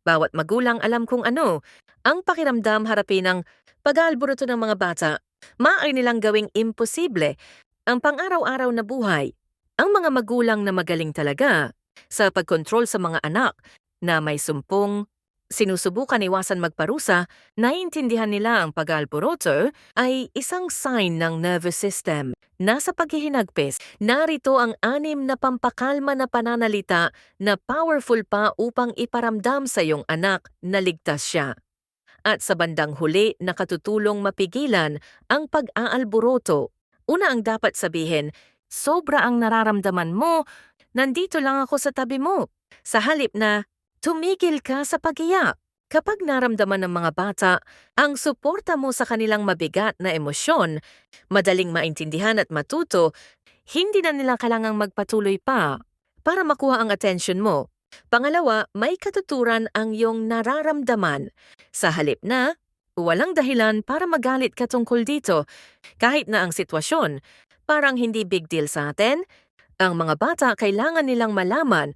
Bawat magulang alam kung ano ang pakiramdam harapin ng pag-aalburuto ng mga bata. Maaari nilang gawing imposible ang pang-araw-araw na buhay. Ang mga magulang na magaling talaga sa pagkontrol sa mga anak na may sumpong, sinusubukan iwasan magparusa, naiintindihan nila ang pag-aalburuto ay isang sign ng nervous system. Nasa paghihinagpis, narito ang 6 na pampakalma na pananalita na powerful pa upang iparamdam sa iyong anak na ligtas siya. At sa bandang huli, nakatutulong mapigilan ang pag-aalburuto. Una ang dapat sabihin, sobra ang nararamdaman mo, nandito lang ako sa tabi mo. Sa halip na, tumigil ka sa pag-iyak. Kapag naramdaman ng mga bata ang suporta mo sa kanilang mabigat na emosyon, madaling maintindihan at matuto, hindi na nila kailangang magpatuloy pa para makuha ang atensyon mo. Pangalawa, may katuturan ang iyong nararamdaman. Sa halip na, walang dahilan para magalit ka tungkol dito. Kahit na ang sitwasyon, parang hindi big deal sa atin, ang mga bata kailangan nilang malaman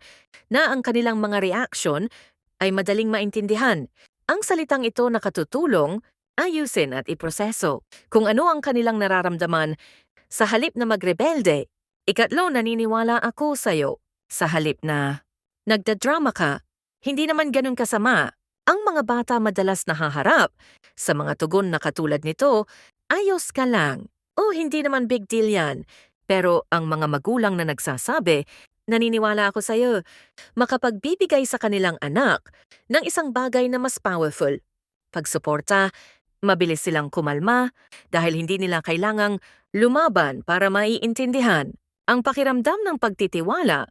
na ang kanilang mga reaksyon ay madaling maintindihan. Ang salitang ito nakatutulong, ayusin at iproseso kung ano ang kanilang nararamdaman sa halip na magrebelde. Ikatlo, naniniwala ako sa'yo. Sa halip na nagdadrama ka, hindi naman ganun kasama. Ang mga bata madalas nahaharap sa mga tugon na katulad nito, ayos ka lang. O hindi naman big deal yan. Pero ang mga magulang na nagsasabi, naniniwala ako sa'yo, makapagbibigay sa kanilang anak ng isang bagay na mas powerful. Pagsuporta, mabilis silang kumalma dahil hindi nila kailangang lumaban para maiintindihan. Ang pakiramdam ng pagtitiwala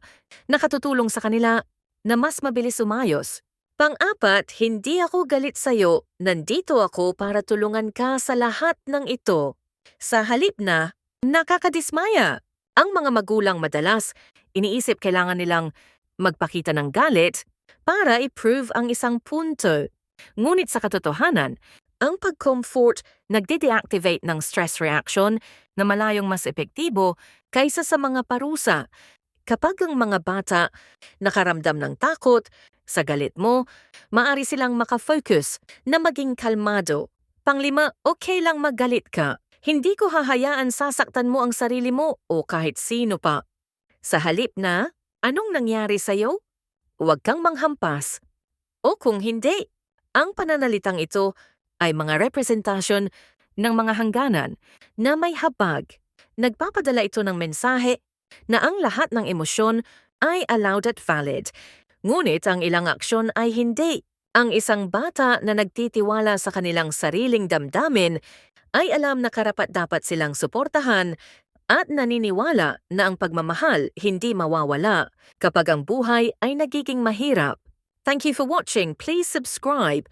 nakatutulong sa kanila na mas mabilis umayos. Pang-apat, hindi ako galit sa'yo, nandito ako para tulungan ka sa lahat ng ito. Sa halip na, nakakadismaya. Ang mga magulang madalas, iniisip kailangan nilang magpakita ng galit para i-prove ang isang punto. Ngunit sa katotohanan, ang pag-comfort nagde-deactivate ng stress reaction na malayong mas epektibo kaysa sa mga parusa. Kapag ang mga bata nakaramdam ng takot sa galit mo, maaari silang makafocus na maging kalmado. Panglima, okay lang magalit ka. Hindi ko hahayaan sasaktan mo ang sarili mo o kahit sino pa. Sa halip na, anong nangyari sa'yo? Huwag kang manghampas. O kung hindi, ang pananalitang ito ay mga representasyon ng mga hangganan na may habag. Nagpapadala ito ng mensahe na ang lahat ng emosyon ay allowed at valid. Ngunit ang ilang aksyon ay hindi. Ang isang bata na nagtitiwala sa kanilang sariling damdamin ay alam na karapat-dapat silang suportahan at naniniwala na ang pagmamahal hindi mawawala kapag ang buhay ay nagiging mahirap. Thank you for watching. Please subscribe